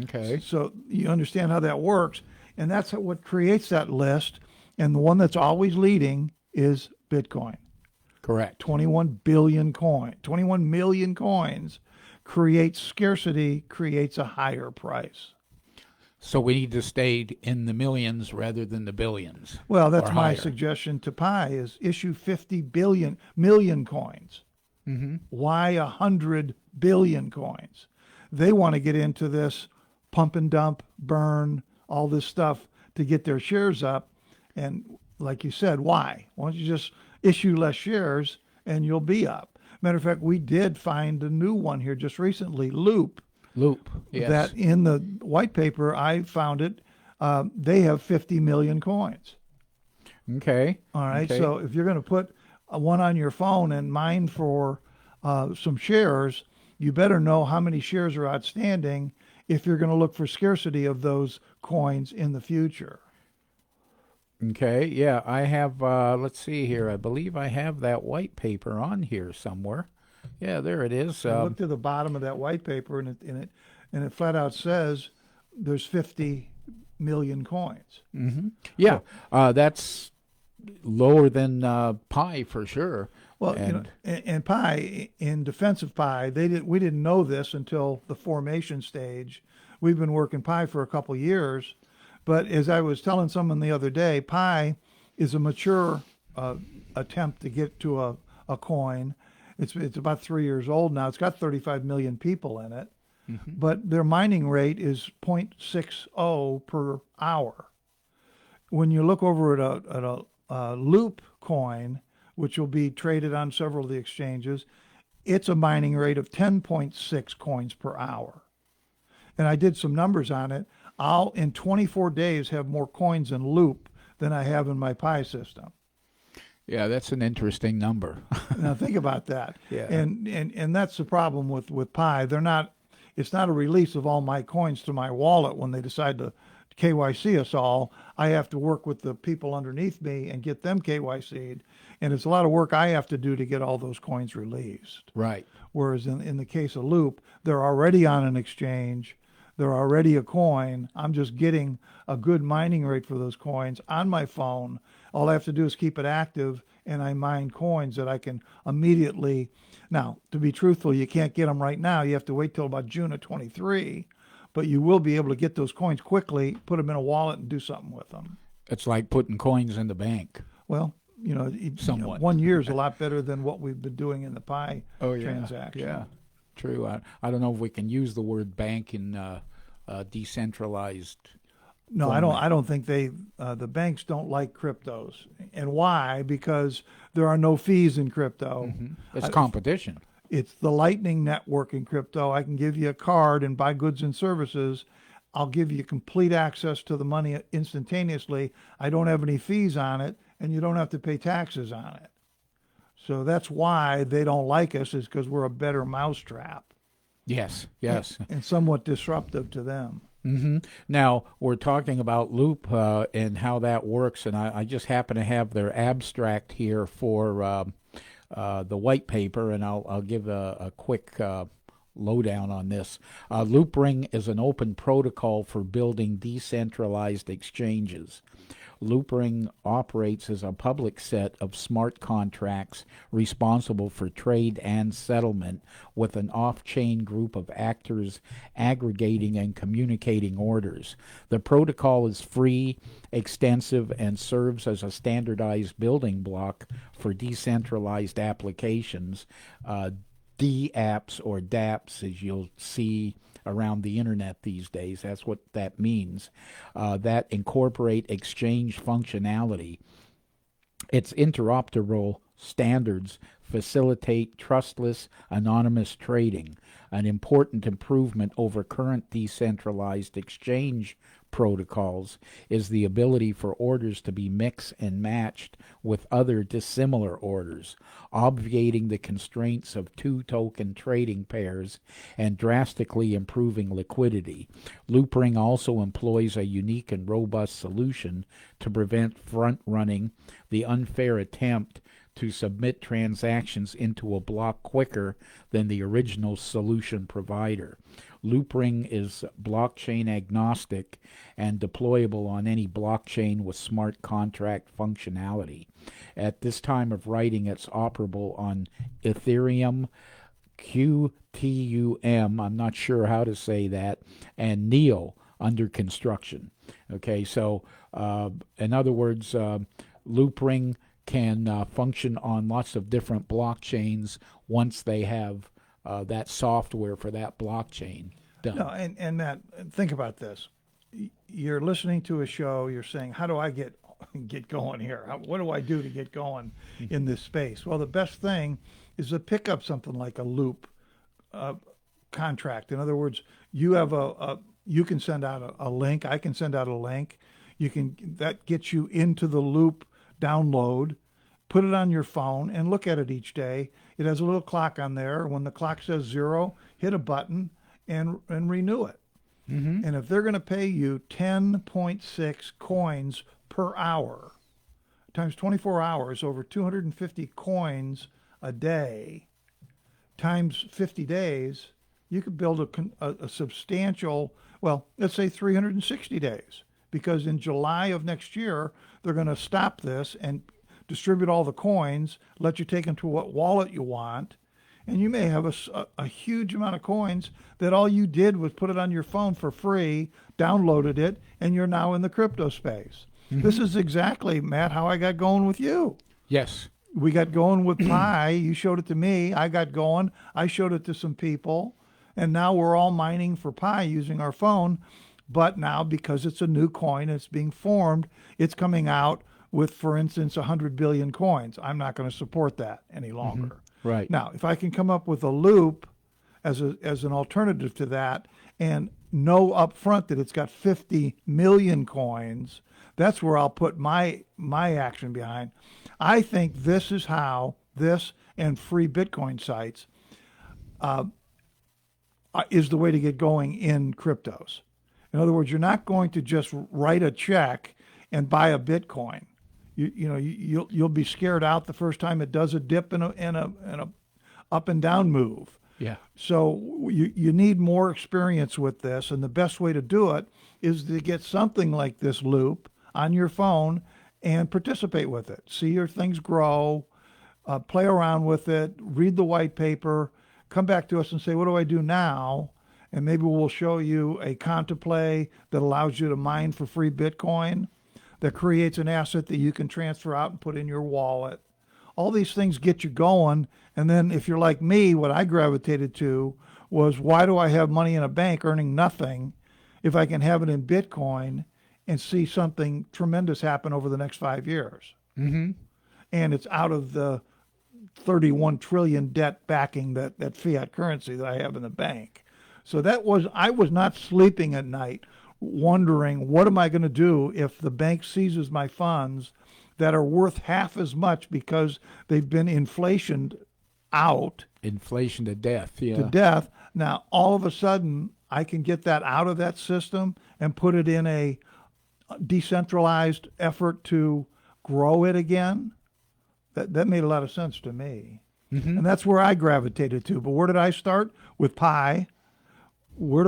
Okay. So you understand how that works, and that's what creates that list. And the one that's always leading is Bitcoin. Correct. 21 million coins creates scarcity, creates a higher price. So we need to stay in the millions rather than the billions. Well, that's or my higher. suggestion to Pi is issue 50 million coins. Mm-hmm. Why 100 billion coins? They want to get into this pump and dump, burn, all this stuff to get their shares up. And like you said, why? Why don't you just issue less shares and you'll be up? Matter of fact, we did find a new one here just recently, Loop. Yes. That in the white paper, I found it, they have 50 million coins. Okay. All right. Okay. So if you're going to put one on your phone and mine for some shares, you better know how many shares are outstanding if you're going to look for scarcity of those coins in the future. Okay. Yeah, I have, let's see here. I believe I have that white paper on here somewhere. Yeah, there it is. Look to the bottom of that white paper, and it flat out says there's 50 million coins. Yeah, that's lower than Pi for sure. Well, and Pi, in defense of Pi, we didn't know this until the formation stage. We've been working Pi for a couple years, but as I was telling someone the other day, Pi is a mature attempt to get to a coin. It's about 3 years old now. It's got 35 million people in it, but their mining rate is 0.60 per hour. When you look over at a Loop coin, which will be traded on several of the exchanges, it's a mining rate of 10.6 coins per hour. And I did some numbers on it. I'll, in 24 days, have more coins in Loop than I have in my Pi system. Yeah, that's an interesting number. Now think about that. Yeah. And that's the problem with Pi. It's not a release of all my coins to my wallet when they decide to KYC us all. I have to work with the people underneath me and get them KYC'd. And it's a lot of work I have to do to get all those coins released. Right. Whereas in the case of Loop, they're already on an exchange. They're already a coin. I'm just getting a good mining rate for those coins on my phone. All I have to do is keep it active, and I mine coins that I can immediately. Now, to be truthful, you can't get them right now. You have to wait till about June of 23, but you will be able to get those coins quickly, put them in a wallet, and do something with them. It's like putting coins in the bank. Well, Somewhat. 1 year is a lot better than what we've been doing in the Pi transaction. Yeah, true. I don't know if we can use the word bank in decentralized. No, format. I don't think the banks don't like cryptos. And why? Because there are no fees in crypto. It's competition. It's the Lightning Network in crypto. I can give you a card and buy goods and services. I'll give you complete access to the money instantaneously. I don't have any fees on it, and you don't have to pay taxes on it. So that's why they don't like us, is because we're a better mousetrap. Yes. And somewhat disruptive to them. Now, we're talking about Loop and how that works, and I just happen to have their abstract here for the white paper, and I'll give a quick lowdown on this. Loopring is an open protocol for building decentralized exchanges. Loopring operates as a public set of smart contracts responsible for trade and settlement, with an off-chain group of actors aggregating and communicating orders. The protocol is free, extensive, and serves as a standardized building block for decentralized applications, DApps or dApps, as you'll see around the internet these days. That's what that means. That incorporate exchange functionality. Its interoperable standards facilitate trustless, anonymous trading. An important improvement over current decentralized exchange protocols is the ability for orders to be mixed and matched with other dissimilar orders, obviating the constraints of two-token trading pairs and drastically improving liquidity. Loopring also employs a unique and robust solution to prevent front-running the unfair attempt to submit transactions into a block quicker than the original solution provider. Loopring is blockchain agnostic and deployable on any blockchain with smart contract functionality. At this time of writing, it's operable on Ethereum, QTUM, I'm not sure how to say that, and Neo under construction. Okay, so in other words, Loopring can function on lots of different blockchains once they have that software for that blockchain done. No, and Matt, think about this. You're listening to a show. You're saying, "How do I get going here? What do I do to get going in this space?" Well, the best thing is to pick up something like a Loop contract. In other words, you have you can send out a link. I can send out a link. That gets you into the Loop download. Put it on your phone and look at it each day. It has a little clock on there. When the clock says 0, hit a button and renew it. Mm-hmm. And if they're going to pay you 10.6 coins per hour, times 24 hours, over 250 coins a day, times 50 days, you could build a substantial, well, let's say 360 days. Because in July of next year, they're going to stop this and distribute all the coins, let you take them to what wallet you want, and you may have a huge amount of coins that all you did was put it on your phone for free, downloaded it, and you're now in the crypto space. Mm-hmm. This is exactly, Matt, how I got going with you. Yes. We got going with Pi. You showed it to me. I got going. I showed it to some people, and now we're all mining for Pi using our phone. But now, because it's a new coin, it's being formed, it's coming out with, for instance, 100 billion coins. I'm not going to support that any longer. Mm-hmm. Right. Now, if I can come up with a Loop as an alternative to that and know up front that it's got 50 million coins, that's where I'll put my action behind. I think this is how this and free Bitcoin sites is the way to get going in cryptos. In other words, you're not going to just write a check and buy a Bitcoin. You'll be scared out the first time it does a dip and a up and down move. Yeah. So you need more experience with this, and the best way to do it is to get something like this Loop on your phone and participate with it. See your things grow, play around with it, read the white paper, come back to us and say, what do I do now? And maybe we'll show you a contemplate that allows you to mine for free Bitcoin, that creates an asset that you can transfer out and put in your wallet. All these things get you going. And then if you're like me, what I gravitated to was, why do I have money in a bank earning nothing if I can have it in Bitcoin and see something tremendous happen over the next 5 years? Mm-hmm. And it's out of the 31 trillion debt backing that fiat currency that I have in the bank. So I was not sleeping at night wondering, what am I going to do if the bank seizes my funds that are worth half as much because they've been inflationed out. Inflation to death, yeah. To death. Now, all of a sudden, I can get that out of that system and put it in a decentralized effort to grow it again. That made a lot of sense to me. Mm-hmm. And that's where I gravitated to. But where did I start? With Pi. Where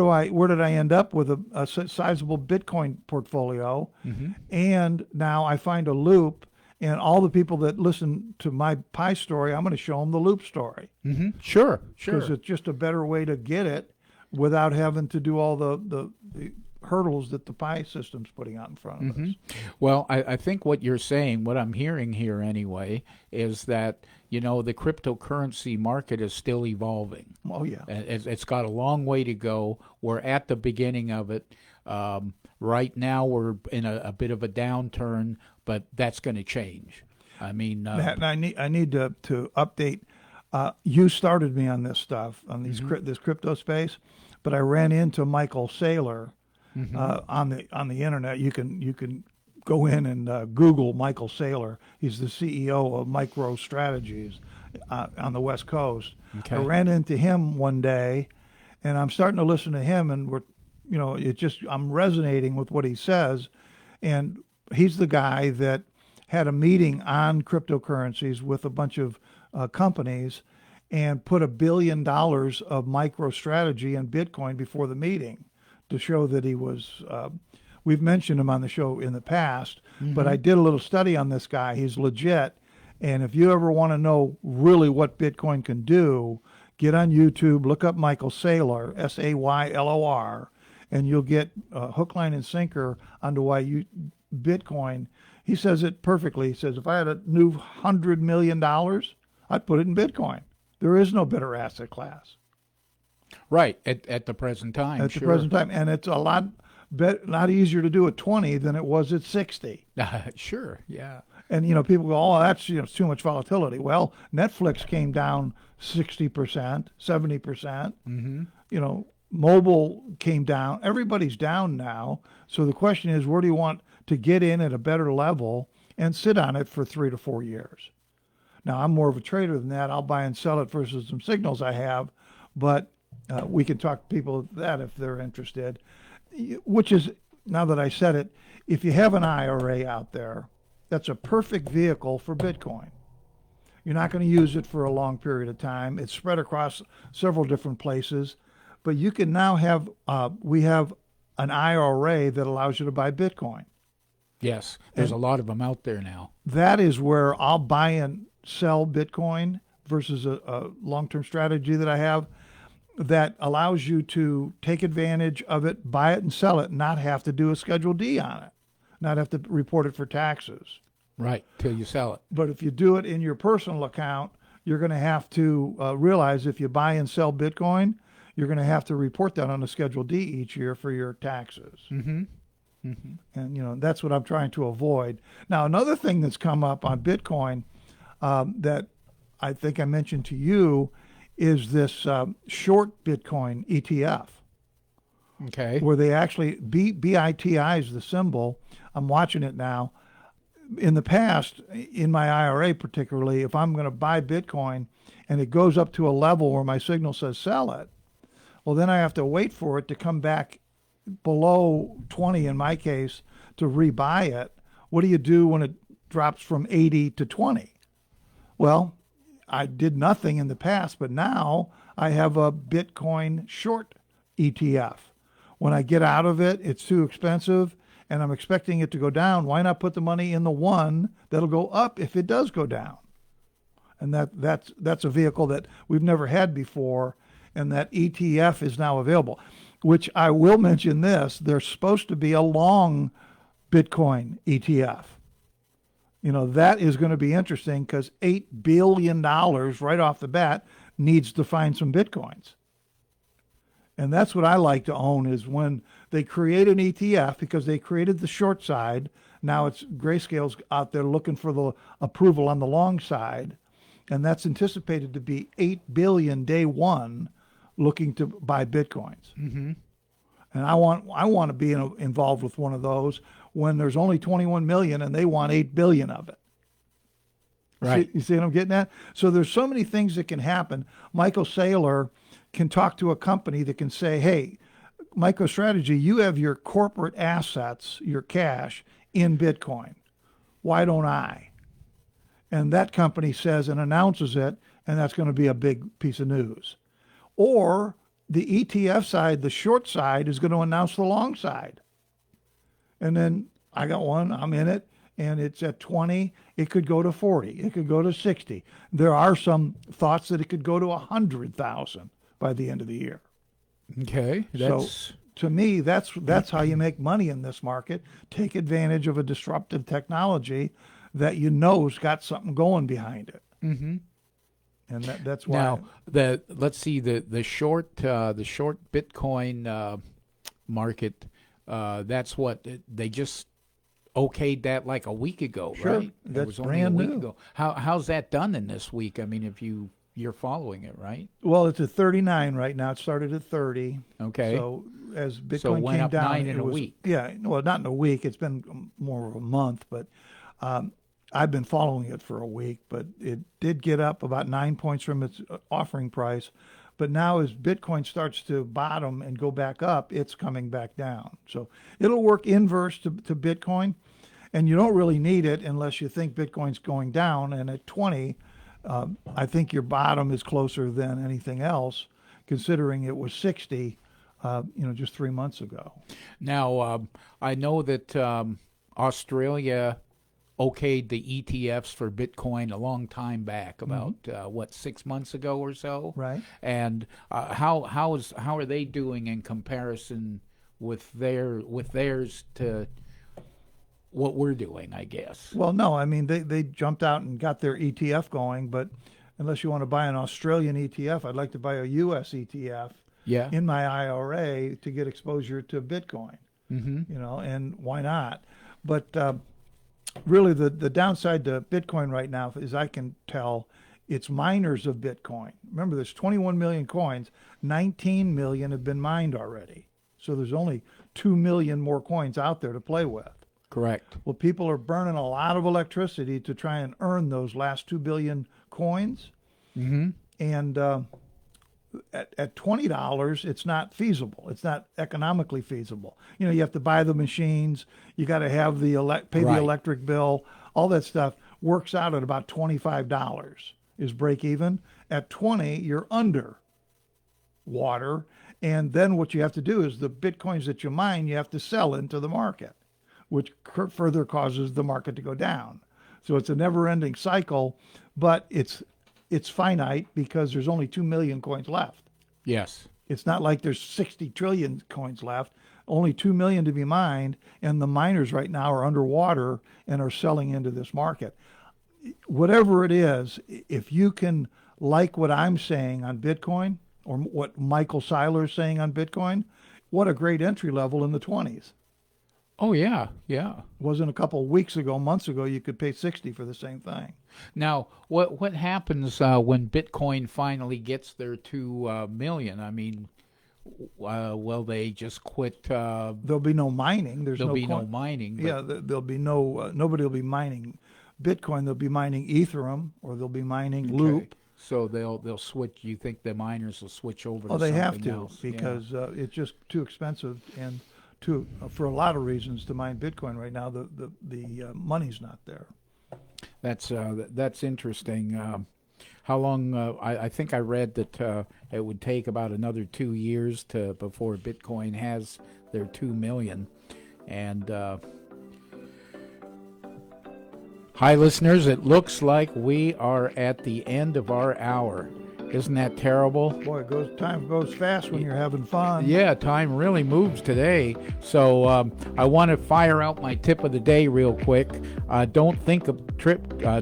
did I end up with a sizable Bitcoin portfolio? Mm-hmm. And now I find a Loop, and all the people that listen to my Pi story, I'm going to show them the Loop story. Mm-hmm. Sure. Because it's just a better way to get it without having to do all the hurdles that the PI system's putting out in front of us. Well, I think what you're saying, what I'm hearing here anyway, is that, the cryptocurrency market is still evolving. Oh, yeah. It's got a long way to go. We're at the beginning of it. Right now, we're in a bit of a downturn, but that's going to change. I mean, Matt, I need to update. You started me on this stuff, on this crypto space, but I ran into Michael Saylor on the internet. You can go in and Google Michael Saylor. He's the CEO of MicroStrategies on the West Coast. Okay. I ran into him one day, and I'm starting to listen to him, and I'm resonating with what he says, and he's the guy that had a meeting on cryptocurrencies with a bunch of companies and put $1 billion of MicroStrategy and Bitcoin before the meeting to show that he was, we've mentioned him on the show in the past, but I did a little study on this guy. He's legit. And if you ever want to know really what Bitcoin can do, get on YouTube, look up Michael Saylor, Saylor, and you'll get hook, line, and sinker onto why Bitcoin. He says it perfectly. He says, if I had a new $100 million, I'd put it in Bitcoin. There is no better asset class. right, at the present time. At the present time. And it's a lot easier to do at 20 than it was at 60. Sure, yeah. And, people go, oh, that's it's too much volatility. Well, Netflix came down 60%, 70%. Mobile came down. Everybody's down now. So the question is, where do you want to get in at a better level and sit on it for 3 to 4 years? Now, I'm more of a trader than that. I'll buy and sell it versus some signals I have. But we can talk to people that if they're interested, which is, now that I said it, if you have an IRA out there, that's a perfect vehicle for Bitcoin. You're not going to use it for a long period of time. It's spread across several different places. But you can now have, we have an IRA that allows you to buy Bitcoin. Yes, there's a lot of them out there now. That is where I'll buy and sell Bitcoin versus a long-term strategy that I have that allows you to take advantage of it, buy it and sell it, not have to do a Schedule D on it, not have to report it for taxes. Right, till you sell it. But if you do it in your personal account, you're going to have to realize if you buy and sell Bitcoin, you're going to have to report that on a Schedule D each year for your taxes. And, that's what I'm trying to avoid. Now, another thing that's come up on Bitcoin that I think I mentioned to you is this short Bitcoin ETF. Okay. Where they actually, BITI is the symbol. I'm watching it now. In the past, in my IRA particularly, if I'm going to buy Bitcoin and it goes up to a level where my signal says sell it, well, then I have to wait for it to come back below 20 in my case to rebuy it. What do you do when it drops from 80 to 20? Well, I did nothing in the past, but now I have a Bitcoin short ETF. When I get out of it, it's too expensive and I'm expecting it to go down. Why not put the money in the one that'll go up if it does go down? And that's a vehicle that we've never had before, and that ETF is now available, which I will mention this, there's supposed to be a long Bitcoin ETF. That is going to be interesting because $8 billion right off the bat needs to find some Bitcoins. And that's what I like to own is when they create an ETF because they created the short side. Now it's Grayscale's out there looking for the approval on the long side. And that's anticipated to be 8 billion day one looking to buy Bitcoins. And I want to be involved with one of those when there's only 21 million and they want 8 billion of it. Right. You see what I'm getting at? So there's so many things that can happen. Michael Saylor can talk to a company that can say, hey, MicroStrategy, you have your corporate assets, your cash in Bitcoin. Why don't I? And that company says and announces it, and that's going to be a big piece of news. Or the ETF side, the short side, is going to announce the long side. And then I got one, I'm in it, and it's at 20. It could go to 40. It could go to 60. There are some thoughts that it could go to 100,000 by the end of the year. Okay, that's to me, that's how you make money in this market. Take advantage of a disruptive technology that you know's got something going behind it. Mm-hmm. And that's why. Now, let's see the short Bitcoin market. That's what they just okayed that like a week ago, Sure, right? It that's was only brand a week new. ago. How's that done in this week? I mean, if you're following it, right? Well, it's at 39 right now. It started at 30. Okay. So as Bitcoin So it went came up down, 9 in it a was, week. Yeah, well, not in a week. It's been more of a month, but I've been following it for a week. But it did get up about 9 points from its offering price. But now as Bitcoin starts to bottom and go back up, it's coming back down. So it'll work inverse to Bitcoin. And you don't really need it unless you think Bitcoin's going down. And at 20, I think your bottom is closer than anything else, considering it was 60, just 3 months ago. Now, I know that Australia okayed the ETFs for Bitcoin a long time back, about 6 months ago or so, Right. And how are they doing in comparison with theirs to what we're doing, I guess? Well, no, I mean, they jumped out and got their ETF going, but unless you want to buy an Australian ETF, I'd like to buy a US ETF Yeah. in my IRA to get exposure to Bitcoin, Mm-hmm. and why not? But really, the downside to Bitcoin right now, as I can tell, it's miners of Bitcoin. Remember, there's 21 million coins, 19 million have been mined already. So there's only 2 million more coins out there to play with. Correct. Well, people are burning a lot of electricity to try and earn those last 2 billion coins. Mm-hmm. And at $20, it's not feasible. It's not economically feasible. You have to buy the machines. You got to have pay Right. the electric bill. All that stuff works out at about $25 is break even. At 20, you're under water. And then what you have to do is the Bitcoins that you mine, you have to sell into the market, which further causes the market to go down. So it's a never-ending cycle, but it's finite because there's only 2 million coins left. Yes. It's not like there's 60 trillion coins left, only 2 million to be mined, and the miners right now are underwater and are selling into this market. Whatever it is, if you can like what I'm saying on Bitcoin or what Michael Seiler is saying on Bitcoin, what a great entry level in the 20s. Oh, yeah. Yeah. Wasn't a couple of weeks ago, months ago, you could pay 60 for the same thing. Now, what happens when Bitcoin finally gets their 2 million? I mean, will they just quit? There'll be no mining. There'll be no mining. But Yeah, there'll be no, nobody will be mining Bitcoin. They'll be mining Ethereum or they'll be mining okay. Loop. So they'll switch. You think the miners will switch over? Oh, to they have something to else? because it's just too expensive and for a lot of reasons to mine Bitcoin right now. The money's not there. That's interesting. How long? I think I read that it would take about another 2 years before Bitcoin has their 2 million. And hi, listeners. It looks like we are at the end of our hour. Isn't that terrible? Boy, time goes fast when you're having fun. Yeah, time really moves today. So I want to fire out my tip of the day real quick. Don't think of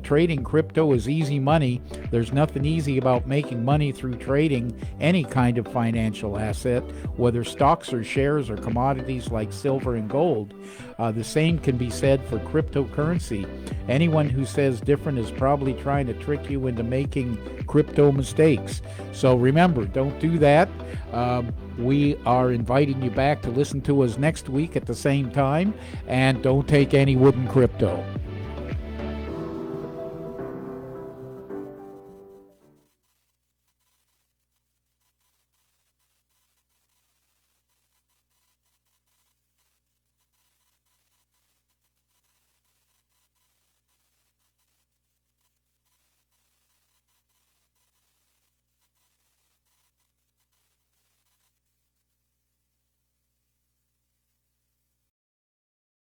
trading crypto as easy money. There's nothing easy about making money through trading any kind of financial asset, whether stocks or shares or commodities like silver and gold. The same can be said for cryptocurrency. Anyone who says different is probably trying to trick you into making crypto mistakes. So remember, don't do that. We are inviting you back to listen to us next week at the same time, and don't take any wooden crypto.